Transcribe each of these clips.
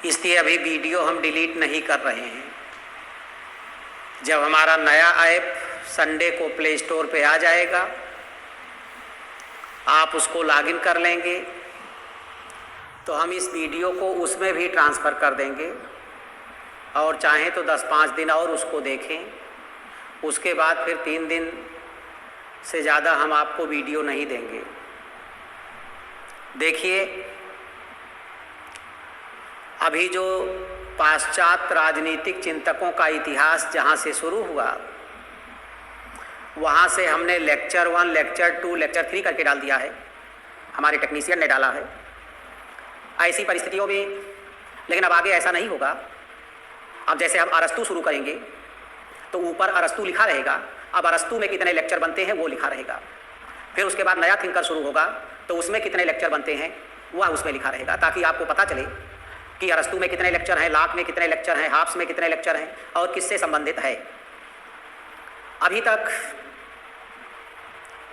इसलिए अभी वीडियो हम डिलीट नहीं कर रहे हैं। जब हमारा नया ऐप संडे को प्ले स्टोर पे आ जाएगा, आप उसको लॉगिन कर लेंगे तो हम इस वीडियो को उसमें भी ट्रांसफ़र कर देंगे और चाहें तो 10-5 दिन और उसको देखें। उसके बाद फिर 3 दिन से ज़्यादा हम आपको वीडियो नहीं देंगे। देखिए, अभी जो पाश्चात्य राजनीतिक चिंतकों का इतिहास जहाँ से शुरू हुआ, वहाँ से हमने लेक्चर 1, लेक्चर 2, लेक्चर 3 करके डाल दिया है। हमारे टेक्नीशियन ने डाला है ऐसी परिस्थितियों में। लेकिन अब आगे ऐसा नहीं होगा। अब जैसे हम अरस्तु शुरू करेंगे तो ऊपर अरस्तु लिखा रहेगा, अब अरस्तु में कितने लेक्चर बनते हैं वो लिखा रहेगा। फिर उसके बाद नया थिंकर शुरू होगा तो उसमें कितने लेक्चर बनते हैं वह उसमें लिखा रहेगा, ताकि आपको पता चले कि अरस्तु में कितने लेक्चर हैं, लाक में कितने लेक्चर हैं, हाब्स में कितने लेक्चर हैं और किससे संबंधित है। अभी तक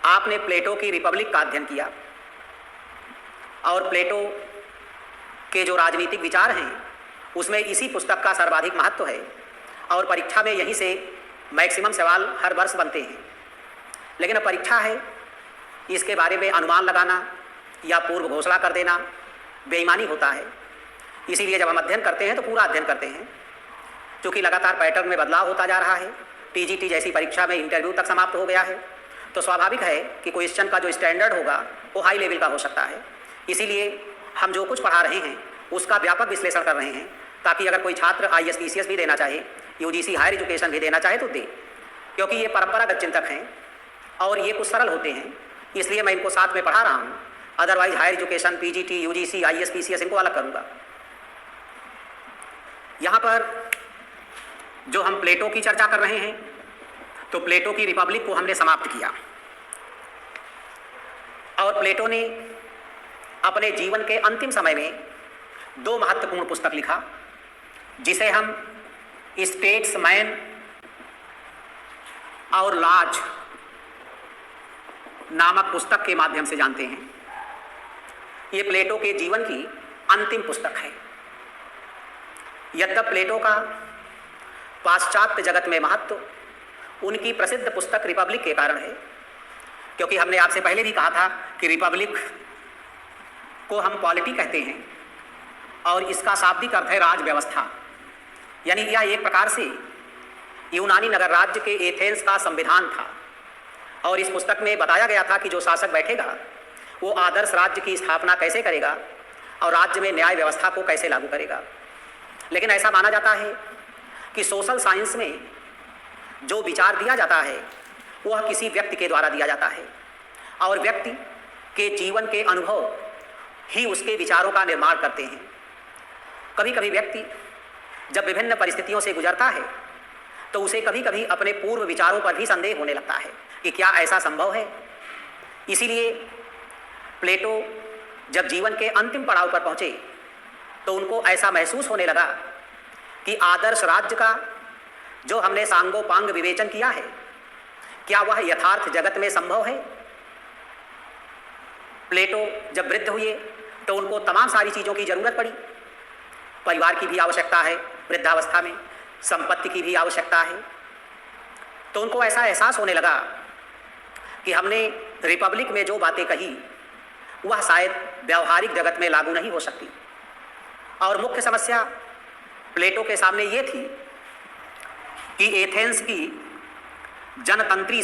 आपने प्लेटो की रिपब्लिक का अध्ययन किया और प्लेटो के जो राजनीतिक विचार हैं उसमें इसी पुस्तक का सर्वाधिक महत्व है और परीक्षा में यहीं से मैक्सिमम सवाल हर वर्ष बनते हैं। लेकिन अब परीक्षा है, इसके बारे में अनुमान लगाना या पूर्व घोषणा कर देना बेईमानी होता है। इसीलिए जब हम अध्ययन करते हैं तो पूरा अध्ययन करते हैं। क्योंकि लगातार पैटर्न में बदलाव होता जा रहा है, टीजीटी जैसी परीक्षा में इंटरव्यू तक समाप्त हो गया है, तो स्वाभाविक है कि क्वेश्चन का जो स्टैंडर्ड होगा वो हाई लेवल का हो सकता है। इसीलिए हम जो कुछ पढ़ा रहे हैं उसका व्यापक विश्लेषण कर रहे हैं, ताकि अगर कोई छात्र IAS PCS भी देना चाहे, UGC हायर एजुकेशन भी देना चाहे तो दे। क्योंकि ये परंपरागत चिंतक हैं और ये कुछ सरल होते हैं, इसलिए मैं इनको साथ में पढ़ा रहा हूँ। Otherwise higher education, PGT, UGC, IAS PCS इनको अलग करूँगा। यहाँ पर जो हम प्लेटो की चर्चा कर रहे हैं, तो प्लेटो की रिपब्लिक को हमने समाप्त किया और प्लेटो ने अपने जीवन के अंतिम समय में 2 महत्वपूर्ण पुस्तक लिखा, जिसे हम स्टेट्समैन और लॉज नामक पुस्तक के माध्यम से जानते हैं। ये प्लेटो के जीवन की अंतिम पुस्तक है। यद्यपि प्लेटो का पाश्चात्य जगत में महत्व उनकी प्रसिद्ध पुस्तक रिपब्लिक के कारण है, क्योंकि हमने आपसे पहले भी कहा था कि रिपब्लिक को हम पॉलिटी कहते हैं और इसका शाब्दिक अर्थ है राज व्यवस्था। यानी यह एक प्रकार से यूनानी नगर राज्य के एथेंस का संविधान था और इस पुस्तक में बताया गया था कि जो शासक बैठेगा वो आदर्श राज्य की स्थापना कैसे करेगा और राज्य में न्याय व्यवस्था को कैसे लागू करेगा। लेकिन ऐसा माना जाता है कि सोशल साइंस में जो विचार दिया जाता है वह किसी व्यक्ति के द्वारा दिया जाता है और व्यक्ति के जीवन के अनुभव ही उसके विचारों का निर्माण करते हैं। कभी कभी व्यक्ति जब विभिन्न परिस्थितियों से गुजरता है तो उसे कभी कभी अपने पूर्व विचारों पर भी संदेह होने लगता है कि क्या ऐसा संभव है। इसीलिए प्लेटो जब जीवन के अंतिम पड़ाव पर पहुँचे तो उनको ऐसा महसूस होने लगा कि आदर्श राज्य का जो हमने सांगोपांग विवेचन किया है, क्या वह यथार्थ जगत में संभव है। प्लेटो जब वृद्ध हुए तो उनको तमाम सारी चीज़ों की ज़रूरत पड़ी। परिवार की भी आवश्यकता है, वृद्धावस्था में संपत्ति की भी आवश्यकता है। तो उनको ऐसा एहसास होने लगा कि हमने रिपब्लिक में जो बातें कही वह शायद व्यवहारिक जगत में लागू नहीं हो सकती। और मुख्य समस्या प्लेटो के सामने ये थी कि एथेंस की जनतंत्रीय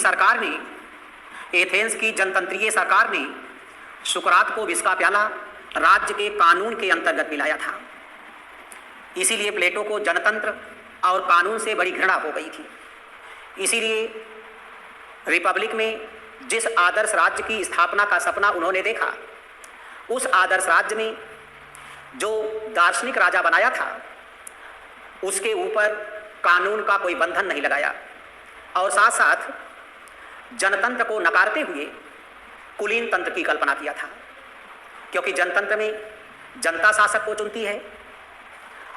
सरकार ने सुकरात को विष का प्याला राज्य के कानून के अंतर्गत पिलाया था। इसीलिए प्लेटो को जनतंत्र और कानून से बड़ी घृणा हो गई थी। इसीलिए रिपब्लिक में जिस आदर्श राज्य की स्थापना का सपना उन्होंने देखा, उस आदर्श राज्य में जो दार्शनिक राजा बनाया था उसके ऊपर कानून का कोई बंधन नहीं लगाया और साथ साथ जनतंत्र को नकारते हुए कुलीन तंत्र की कल्पना किया था। क्योंकि जनतंत्र में जनता शासक को चुनती है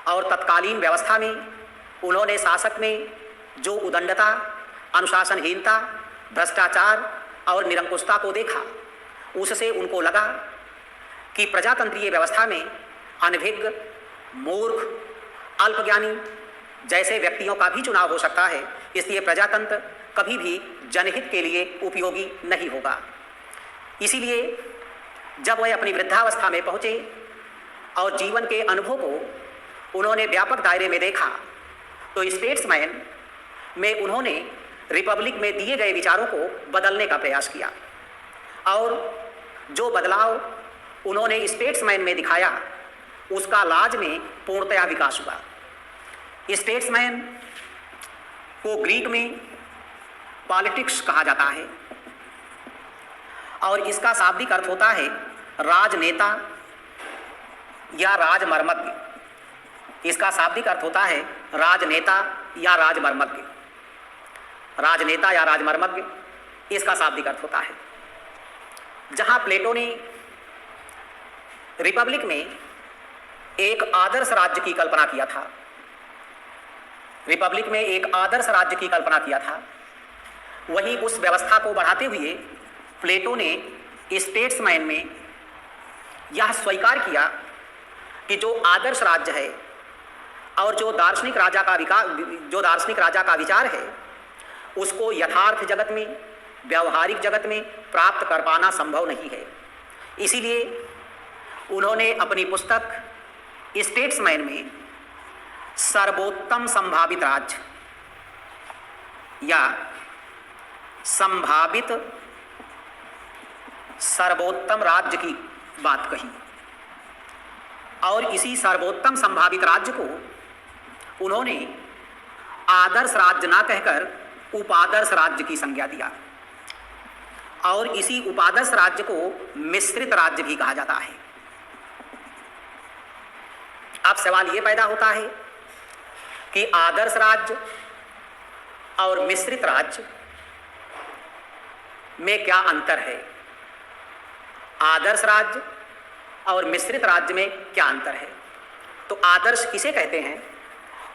और तत्कालीन व्यवस्था में उन्होंने शासक में जो उदंडता, अनुशासनहीनता, भ्रष्टाचार और निरंकुशता को देखा, उससे उनको लगा कि प्रजातंत्रीय व्यवस्था में अनभिज्ञ, मूर्ख, अल्पज्ञानी जैसे व्यक्तियों का भी चुनाव हो सकता है। इसलिए प्रजातंत्र कभी भी जनहित के लिए उपयोगी नहीं होगा। इसीलिए जब वह अपनी वृद्धावस्था में पहुँचे और जीवन के अनुभव को उन्होंने व्यापक दायरे में देखा, तो स्टेट्समैन में उन्होंने रिपब्लिक में दिए गए विचारों को बदलने का प्रयास किया और जो बदलाव उन्होंने स्टेट्समैन में दिखाया उसका लाज में पूर्णतया विकास हुआ। स्टेट्समैन को ग्रीक में पॉलिटिक्स कहा जाता है और इसका शाब्दिक अर्थ होता है राजनेता या राजमर्मज्ञ। इसका शाब्दिक अर्थ होता है राजनेता या राजमर्मज्ञ। राजनेता या राजमर्मज्ञ इसका शाब्दिक अर्थ होता है। जहां प्लेटो ने रिपब्लिक में एक आदर्श राज्य की कल्पना किया था, रिपब्लिक में एक आदर्श राज्य की कल्पना किया था, वहीं उस व्यवस्था को बढ़ाते हुए प्लेटो ने स्टेट्समैन में यह स्वीकार किया कि जो आदर्श राज्य है और जो दार्शनिक राजा का विचार है उसको यथार्थ जगत में, व्यवहारिक जगत में प्राप्त कर पाना संभव नहीं है। इसीलिए उन्होंने अपनी पुस्तक स्टेट्समैन में सर्वोत्तम संभावित राज्य या संभावित सर्वोत्तम राज्य की बात कही और इसी सर्वोत्तम संभावित राज्य को उन्होंने आदर्श राज्य ना कहकर उपादर्श राज्य की संज्ञा दिया और इसी उपादर्श राज्य को मिश्रित राज्य भी कहा जाता है। अब सवाल यह पैदा होता है कि आदर्श राज्य और मिश्रित राज्य में क्या अंतर है? आदर्श राज्य और मिश्रित राज्य में क्या अंतर है? तो आदर्श किसे कहते हैं?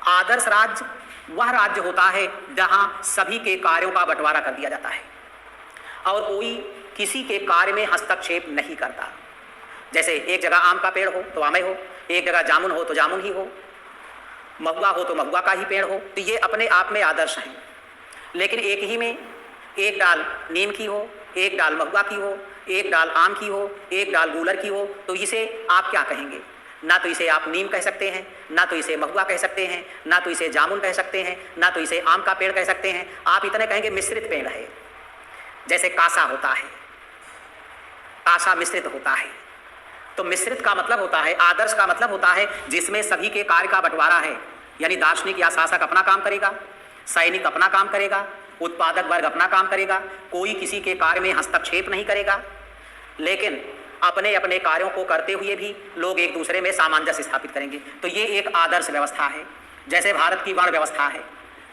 आदर्श राज्य वह राज्य होता है जहां सभी के कार्यों का बंटवारा कर दिया जाता है और कोई किसी के कार्य में हस्तक्षेप नहीं करता। जैसे एक जगह आम का पेड़ हो तो आम ही हो, एक जगह जामुन हो तो जामुन ही हो, महुआ हो तो महुआ का ही पेड़ हो, तो ये अपने आप में आदर्श हैं। लेकिन एक ही में एक डाल नीम की हो, एक डाल महुआ की हो, एक डाल आम की हो, एक डाल गूलर की हो, तो इसे आप क्या कहेंगे? ना तो इसे आप नीम कह सकते हैं, ना तो इसे महुआ कह सकते हैं, ना तो इसे जामुन कह सकते हैं, ना तो इसे आम का पेड़ कह सकते हैं। आप इतने कहेंगे मिश्रित पेड़ है। जैसे कासा होता है, कासा मिश्रित होता है। तो मिश्रित का मतलब होता है, आदर्श का मतलब होता है जिसमें सभी के कार्य का बंटवारा है। यानी दार्शनिक या शासक अपना काम करेगा, सैनिक अपना काम करेगा, उत्पादक वर्ग अपना काम करेगा, कोई किसी के कार्य में हस्तक्षेप नहीं करेगा, लेकिन अपने अपने कार्यों को करते हुए भी लोग एक दूसरे में सामंजस्य स्थापित करेंगे। तो ये एक आदर्श व्यवस्था है। जैसे भारत की वर्ण व्यवस्था है,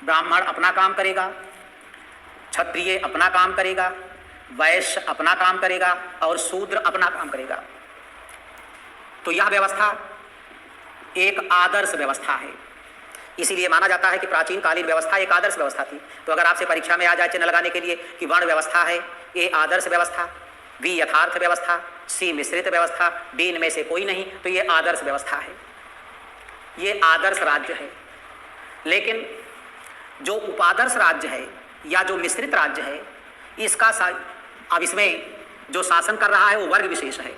ब्राह्मण अपना काम करेगा, क्षत्रिय अपना काम करेगा, वैश्य अपना काम करेगा और शूद्र अपना काम करेगा। तो यह व्यवस्था एक आदर्श व्यवस्था है। इसीलिए माना जाता है कि प्राचीन कालीन व्यवस्था एक आदर्श व्यवस्था थी। तो अगर आपसे परीक्षा में आ जाए चिन्ह लगाने के लिए कि वर्ण व्यवस्था है ए आदर्श व्यवस्था, बी यथार्थ व्यवस्था, सी मिश्रित व्यवस्था, डी इनमें से कोई नहीं, तो ये आदर्श व्यवस्था है, ये आदर्श राज्य है। लेकिन जो उपादर्श राज्य है या जो मिश्रित राज्य है, इसका अब इसमें जो शासन कर रहा है वो वर्ग विशेष है,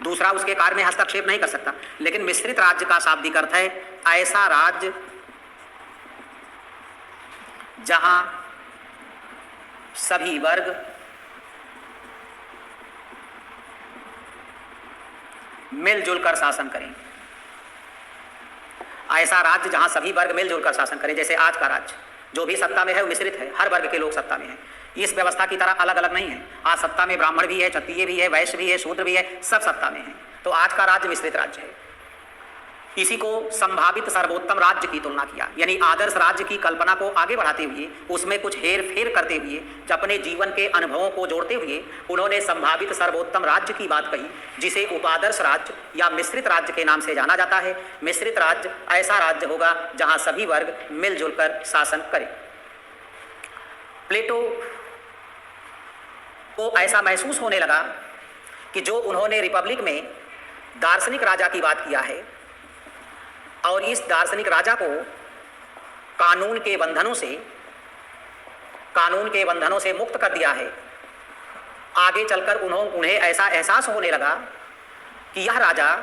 दूसरा उसके कार्य में हस्तक्षेप नहीं कर सकता। लेकिन मिश्रित राज्य का शाब्दिक अर्थ है ऐसा राज्य जहां सभी वर्ग मिलजुल कर शासन करें। ऐसा राज्य जहां सभी वर्ग मिलजुल कर शासन करें। जैसे आज का राज्य जो भी सत्ता में है वो मिश्रित है, हर वर्ग के लोग सत्ता में हैं। इस व्यवस्था की तरह अलग अलग नहीं है। आज सत्ता में ब्राह्मण भी है, क्षत्रिय भी है, वैश्य भी है, शूद्र भी है, सब सत्ता में है। तो आज का राज्य मिश्रित राज्य है। इसी को संभावित सर्वोत्तम राज्य की तुलना किया, यानी आदर्श राज्य की कल्पना को आगे बढ़ाते हुए उसमें कुछ हेर फेर करते हुए अपने जीवन के अनुभवों को जोड़ते हुए उन्होंने संभावित सर्वोत्तम राज्य की बात कही, जिसे उपादर्श राज्य या मिश्रित राज्य के नाम से जाना जाता है। मिश्रित राज्य ऐसा राज्य होगा जहां सभी वर्ग मिलजुल कर शासन करें। प्लेटो को ऐसा महसूस होने लगा कि जो उन्होंने रिपब्लिक में दार्शनिक राजा की बात किया है और इस दार्शनिक राजा को कानून के बंधनों से मुक्त कर दिया है। आगे चलकर उन्हें ऐसा एहसास होने लगा कि यह राजा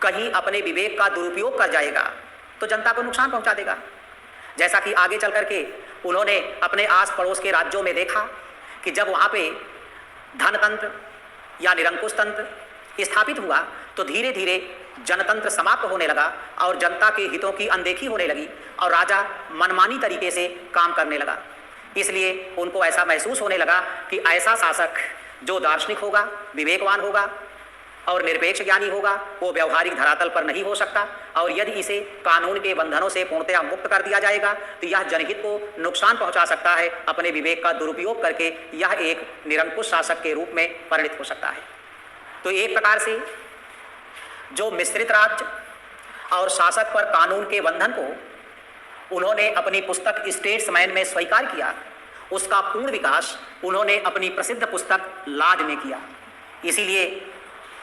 कहीं अपने विवेक का दुरुपयोग कर जाएगा तो जनता को नुकसान पहुंचा देगा। जैसा कि आगे चल कर के उन्होंने अपने आस पड़ोस के राज्यों में देखा कि जब वहाँ पे धनतंत्र या निरंकुश तंत्र स्थापित हुआ तो धीरे धीरे जनतंत्र समाप्त होने लगा और जनता के हितों की अनदेखी होने लगी और राजा मनमानी तरीके से काम करने लगा। इसलिए उनको ऐसा महसूस होने लगा कि ऐसा शासक जो दार्शनिक होगा, विवेकवान होगा और निरपेक्ष ज्ञानी होगा, वो व्यवहारिक धरातल पर नहीं हो सकता और यदि इसे कानून के बंधनों से पूर्णतया मुक्त कर दिया जाएगा तो यह जनहित को नुकसान पहुंचा सकता है। अपने विवेक का दुरुपयोग करके यह एक निरंकुश शासक के रूप में परिणित हो सकता है। तो एक प्रकार से जो मिश्रित राज्य और शासक पर कानून के बंधन को उन्होंने अपनी पुस्तक स्टेट्समैन में स्वीकार किया, उसका पूर्ण विकास उन्होंने अपनी प्रसिद्ध पुस्तक लाज में किया। इसीलिए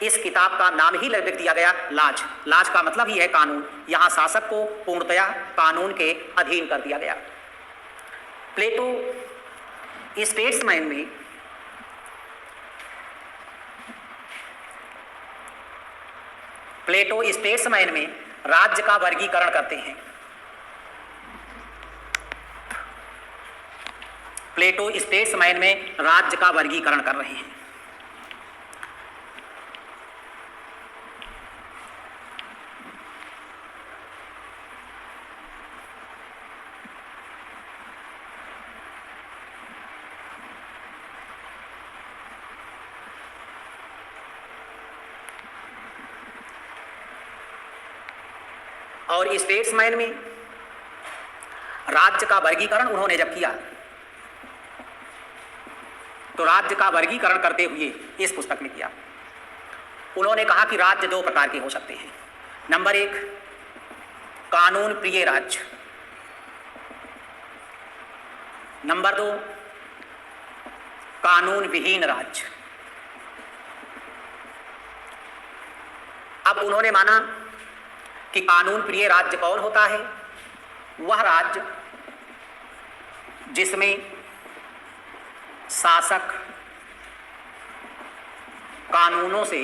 इस किताब का नाम ही लिख दिया गया लाज। लाज का मतलब ही है कानून। यहाँ शासक को पूर्णतया कानून के अधीन कर दिया गया। प्लेटो स्टेट्समैन में राज्य का वर्गीकरण करते हैं। प्लेटो स्टेट्समैन में राज्य का वर्गीकरण कर रहे हैं। और स्टेट्समैन में राज्य का वर्गीकरण उन्होंने जब किया तो राज्य का वर्गीकरण करते हुए इस पुस्तक में किया। उन्होंने कहा कि राज्य दो प्रकार के हो सकते हैं। नंबर 1 कानून प्रिय राज्य, नंबर 2 कानून विहीन राज्य। अब उन्होंने माना कि कानून प्रिय राज्य कौन होता है? वह राज्य जिसमें शासक कानूनों से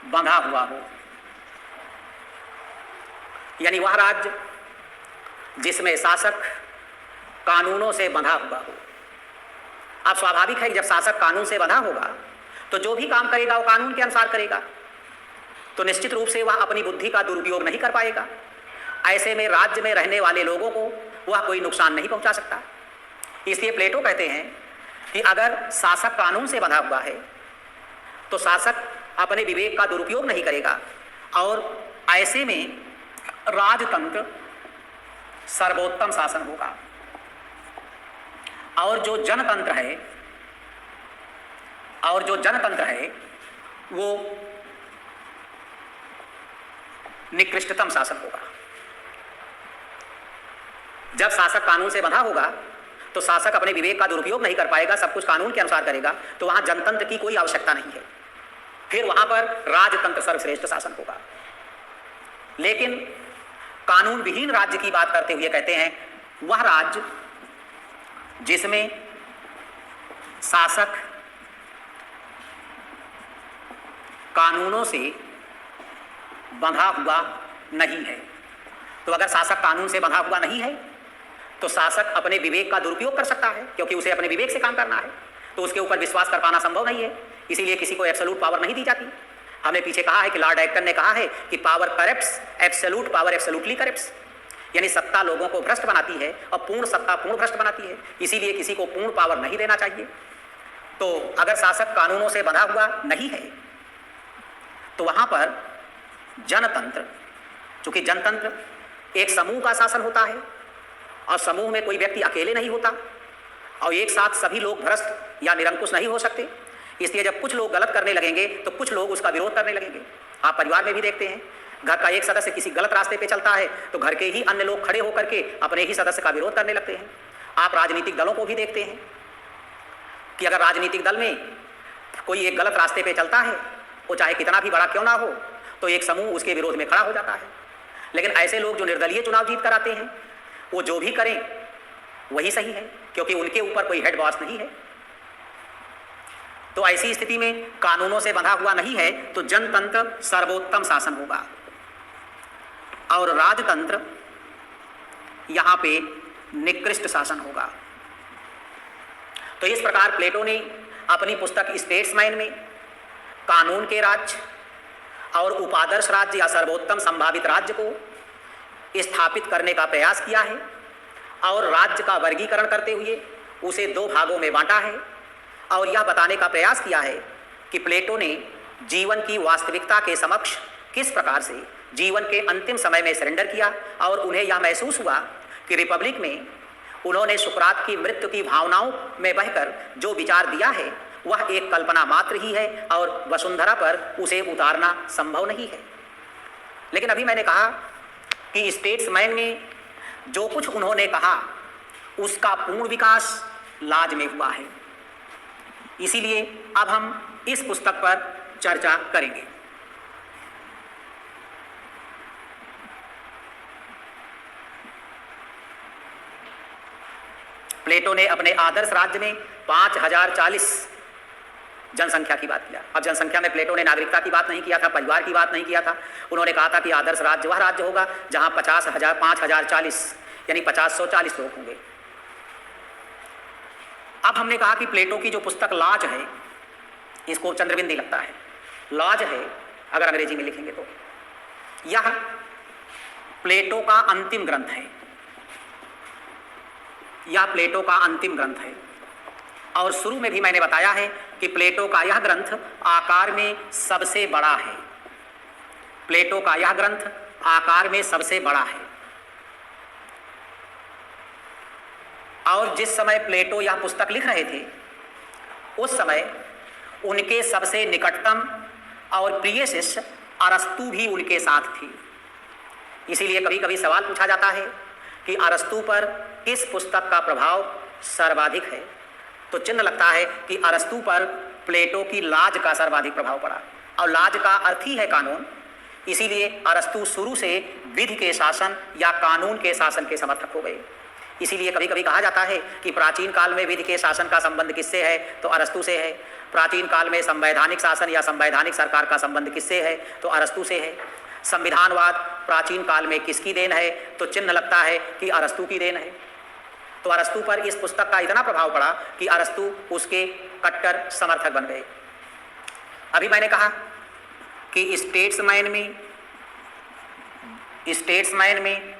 बंधा हुआ हो, यानी वह राज्य जिसमें शासक कानूनों से बंधा हुआ हो। अब स्वाभाविक है कि जब शासक कानून से बंधा होगा तो जो भी काम करेगा वो कानून के अनुसार करेगा, तो निश्चित रूप से वह अपनी बुद्धि का दुरुपयोग नहीं कर पाएगा। ऐसे में राज्य में रहने वाले लोगों को वह कोई नुकसान नहीं पहुंचा सकता। इसलिए प्लेटो कहते हैं कि अगर शासक कानून से बंधा हुआ है तो शासक अपने विवेक का दुरुपयोग नहीं करेगा और ऐसे में राजतंत्र सर्वोत्तम शासन होगा। और जो जनतंत्र है वो निकृष्टतम शासन होगा। जब शासक कानून से बंधा होगा तो शासक अपने विवेक का दुरुपयोग नहीं कर पाएगा, सब कुछ कानून के अनुसार करेगा, तो वहां जनतंत्र की कोई आवश्यकता नहीं है। फिर वहां पर राजतंत्र सर्वश्रेष्ठ शासन होगा। लेकिन कानून विहीन राज्य की बात करते हुए कहते हैं वह राज्य जिसमें शासक कानूनों से बंधा हुआ नहीं है। तो अगर शासक कानून से बंधा हुआ नहीं है तो शासक अपने विवेक का दुरुपयोग कर सकता है, क्योंकि उसे अपने विवेक से काम करना है, तो उसके ऊपर विश्वास कर पाना संभव नहीं है। इसीलिए किसी को एब्सोल्यूट पावर नहीं दी जाती। हमने पीछे कहा है कि लॉर्ड एक्टन ने कहा है कि power corrupts, absolute power absolutely corrupts, यानी सत्ता लोगों को भ्रष्ट बनाती है और पूर्ण सत्ता पूर्ण भ्रष्ट बनाती है। इसीलिए किसी को पूर्ण पावर नहीं देना चाहिए। तो अगर शासक कानूनों से बंधा हुआ नहीं है तो वहां पर जनतंत्र, चूंकि जनतंत्र एक समूह का शासन होता है और समूह में कोई व्यक्ति अकेले नहीं होता और एक साथ सभी लोग भ्रष्ट या निरंकुश नहीं हो सकते। इसलिए जब कुछ लोग गलत करने लगेंगे तो कुछ लोग उसका विरोध करने लगेंगे। आप परिवार में भी देखते हैं, घर का एक सदस्य किसी गलत रास्ते पे चलता है तो घर के ही अन्य लोग खड़े होकर के अपने ही सदस्य का विरोध करने लगते हैं। आप राजनीतिक दलों को भी देखते हैं कि अगर राजनीतिक दल में कोई एक गलत रास्ते पे चलता है, वो चाहे कितना भी बड़ा क्यों ना हो, तो एक समूह उसके विरोध में खड़ा हो जाता है। लेकिन ऐसे लोग जो निर्दलीय चुनाव जीत कर आते हैं, वो जो भी करें वही सही है, क्योंकि उनके ऊपर कोई हेड बॉस नहीं है। तो ऐसी स्थिति में कानूनों से बंधा हुआ नहीं है, तो जनतंत्र सर्वोत्तम शासन होगा और राजतंत्र यहां पे निकृष्ट शासन होगा। तो इस प्रकार प्लेटो ने अपनी पुस्तक स्टेट्समैन में कानून के राज्य और उपादर्श राज्य या सर्वोत्तम संभावित राज्य को स्थापित करने का प्रयास किया है और राज्य का वर्गीकरण करते हुए उसे दो भागों में बांटा है और यह बताने का प्रयास किया है कि प्लेटो ने जीवन की वास्तविकता के समक्ष किस प्रकार से जीवन के अंतिम समय में सरेंडर किया और उन्हें यह महसूस हुआ कि रिपब्लिक में उन्होंने सुकरात की मृत्यु की भावनाओं में बहकर जो विचार दिया है वह एक कल्पना मात्र ही है और वसुंधरा पर उसे उतारना संभव नहीं है। लेकिन अभी मैंने कहा कि स्टेट्समैन में जो कुछ उन्होंने कहा उसका पूर्ण विकास लाज में हुआ है। इसीलिए अब हम इस पुस्तक पर चर्चा करेंगे। प्लेटो ने अपने आदर्श राज्य में 5040 जनसंख्या की बात किया। अब जनसंख्या में प्लेटो ने नागरिकता की बात नहीं किया था, परिवार की बात नहीं किया था। उन्होंने कहा था कि आदर्श राज्य वह राज्य होगा जहां 5040 यानी 5040 लोग होंगे। अब हमने कहा कि प्लेटो की जो पुस्तक लाज है, इसको चंद्रबिंदी लगता है, लाज है अगर अंग्रेजी में लिखेंगे तो, यह प्लेटो का अंतिम ग्रंथ है। यह प्लेटो का अंतिम ग्रंथ है और शुरू में भी मैंने बताया है कि प्लेटो का यह ग्रंथ आकार में सबसे बड़ा है। प्लेटो का यह ग्रंथ आकार में सबसे बड़ा है और जिस समय प्लेटो यह पुस्तक लिख रहे थे उस समय उनके सबसे निकटतम और प्रिय शिष्य अरस्तु भी उनके साथ थी। इसीलिए कभी कभी सवाल पूछा जाता है कि अरस्तु पर किस पुस्तक का प्रभाव सर्वाधिक है, तो चिन्ह लगता है कि अरस्तु पर प्लेटो की लाज का सर्वाधिक प्रभाव पड़ा और लाज का अर्थ ही है कानून। इसीलिए अरस्तु शुरू से विधि के शासन या कानून के शासन के समर्थक हो गए। इसीलिए कभी कभी कहा जाता है कि प्राचीन काल में विधि के शासन का संबंध किससे है, तो अरस्तु से है। प्राचीन काल में संवैधानिक शासन या संवैधानिक सरकार का संबंध किससे है, तो अरस्तु से है। संविधानवाद प्राचीन काल में किसकी देन है, तो चिन्ह लगता है कि अरस्तु की देन है। तो अरस्तु पर इस पुस्तक का इतना प्रभाव पड़ा कि अरस्तु उसके कट्टर समर्थक बन गए। अभी मैंने कहा कि स्टेट्समैन में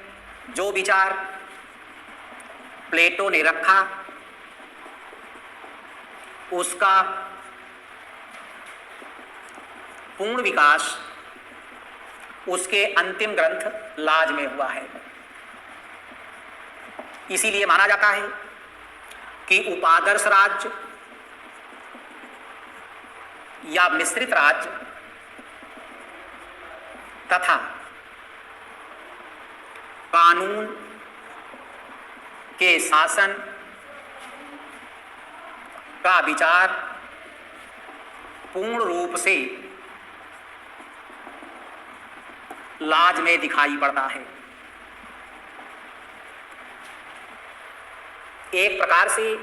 जो विचार प्लेटो ने रखा उसका पूर्ण विकास उसके अंतिम ग्रंथ लाज में हुआ है। इसीलिए माना जाता है कि उपादर्श राज्य या मिश्रित राज्य तथा कानून के शासन का विचार पूर्ण रूप से लाज में दिखाई पड़ता है। एक प्रकार से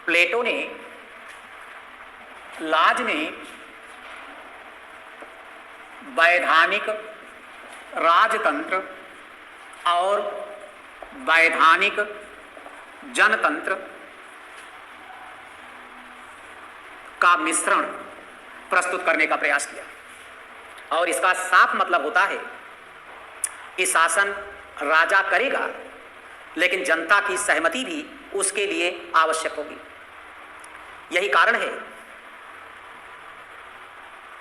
प्लेटो ने लाज में वैधानिक राजतंत्र और वैधानिक जनतंत्र का मिश्रण प्रस्तुत करने का प्रयास किया और इसका साफ मतलब होता है कि शासन राजा करेगा लेकिन जनता की सहमति भी उसके लिए आवश्यक होगी। यही कारण है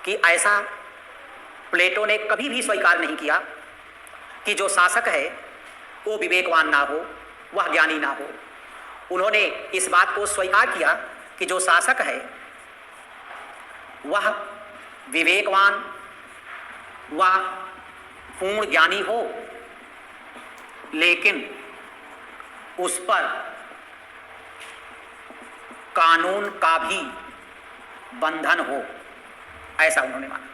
कि ऐसा प्लेटो ने कभी भी स्वीकार नहीं किया कि जो शासक है वो विवेकवान ना हो, वह ज्ञानी ना हो। उन्होंने इस बात को स्वीकार किया कि जो शासक है वह विवेकवान वह पूर्ण ज्ञानी हो, लेकिन उस पर कानून का भी बंधन हो, ऐसा उन्होंने माना।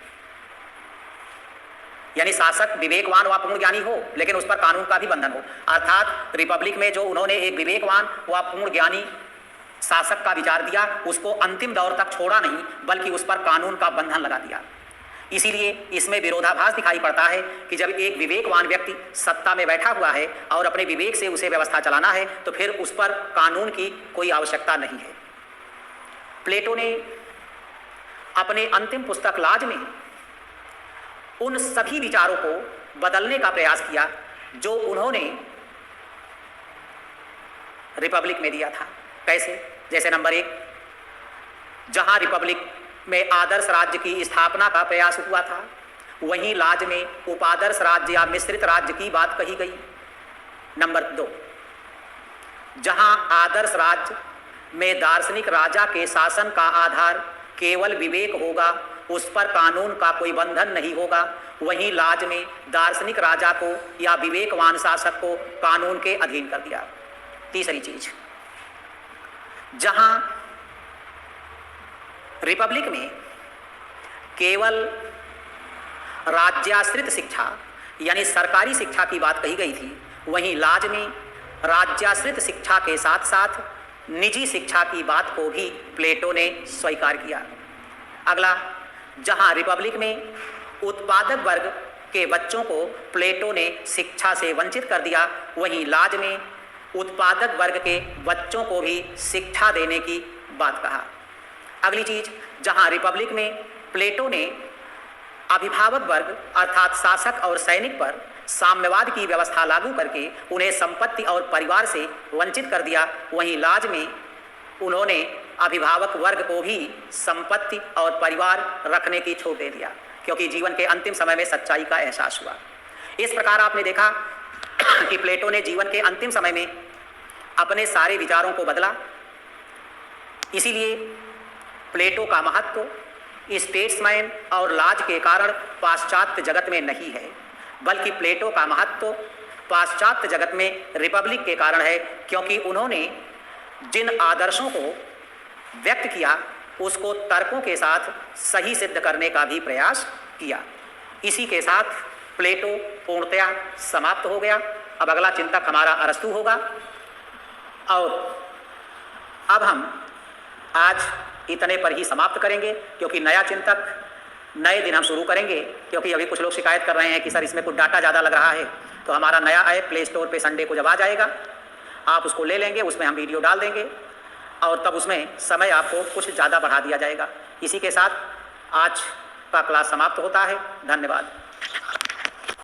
यानी शासक विवेकवान व पूर्ण ज्ञानी हो, लेकिन उस पर कानून का भी बंधन हो। अर्थात रिपब्लिक में जो उन्होंने एक विवेकवान व पूर्ण ज्ञानी शासक का विचार दिया, उसको अंतिम दौर तक छोड़ा नहीं, बल्कि उस पर कानून का बंधन लगा दिया। इसीलिए इसमें विरोधाभास दिखाई पड़ता है कि जब एक विवेकवान व्यक्ति सत्ता में बैठा हुआ है और अपने विवेक से उसे व्यवस्था चलाना है, तो फिर उस पर कानून की कोई आवश्यकता नहीं है। प्लेटो ने अपने अंतिम पुस्तक लाज में उन सभी विचारों को बदलने का प्रयास किया जो उन्होंने रिपब्लिक में दिया था। कैसे? जैसे नंबर 1, जहां रिपब्लिक में आदर्श राज्य की स्थापना का प्रयास हुआ था, वहीं लाज में उपादर्श राज्य या मिश्रित राज्य की बात कही गई। नंबर 2, जहां आदर्श राज्य में दार्शनिक राजा के शासन का आधार केवल विवेक होगा, उस पर कानून का कोई बंधन नहीं होगा, वहीं लाज में दार्शनिक राजा को या विवेकवान शासक को कानून के अधीन कर दिया। तीसरी चीज, जहां रिपब्लिक में केवल राज्याश्रित शिक्षा यानी सरकारी शिक्षा की बात कही गई थी, वहीं लाज में राज्याश्रित शिक्षा के साथ साथ निजी शिक्षा की बात को भी प्लेटो ने स्वीकार किया। अगला, जहां रिपब्लिक में उत्पादक वर्ग के बच्चों को प्लेटो ने शिक्षा से वंचित कर दिया, वहीं लाज में उत्पादक वर्ग के बच्चों को भी शिक्षा देने की बात कहा। अगली चीज, जहां रिपब्लिक में प्लेटो ने अभिभावक वर्ग अर्थात शासक और सैनिक पर साम्यवाद की व्यवस्था लागू करके उन्हें संपत्ति और परिवार से वंचित कर दिया, वहीं लाज में उन्होंने अभिभावक वर्ग को भी संपत्ति और परिवार रखने की छूट दे दिया, क्योंकि जीवन के अंतिम समय में सच्चाई का एहसास हुआ। इस प्रकार आपने देखा कि प्लेटो ने जीवन के अंतिम समय में अपने सारे विचारों को बदला। इसीलिए प्लेटो का महत्व स्टेट्समैन और लाज के कारण पाश्चात्य जगत में नहीं है, बल्कि प्लेटो का महत्व पाश्चात्य जगत में रिपब्लिक के कारण है, क्योंकि उन्होंने जिन आदर्शों को व्यक्त किया उसको तर्कों के साथ सही सिद्ध करने का भी प्रयास किया। इसी के साथ प्लेटो पूर्णतया समाप्त हो गया। अब अगला चिंतक हमारा अरस्तू होगा, और अब हम आज इतने पर ही समाप्त करेंगे, क्योंकि नया चिंतक नए दिन हम शुरू करेंगे। क्योंकि अभी कुछ लोग शिकायत कर रहे हैं कि सर इसमें कुछ डाटा ज़्यादा लग रहा है, तो हमारा नया ऐप प्ले स्टोर पे संडे को जब आ जाएगा, आप उसको ले लेंगे, उसमें हम वीडियो डाल देंगे और तब उसमें समय आपको कुछ ज़्यादा बढ़ा दिया जाएगा। इसी के साथ आज का क्लास समाप्त होता है। धन्यवाद।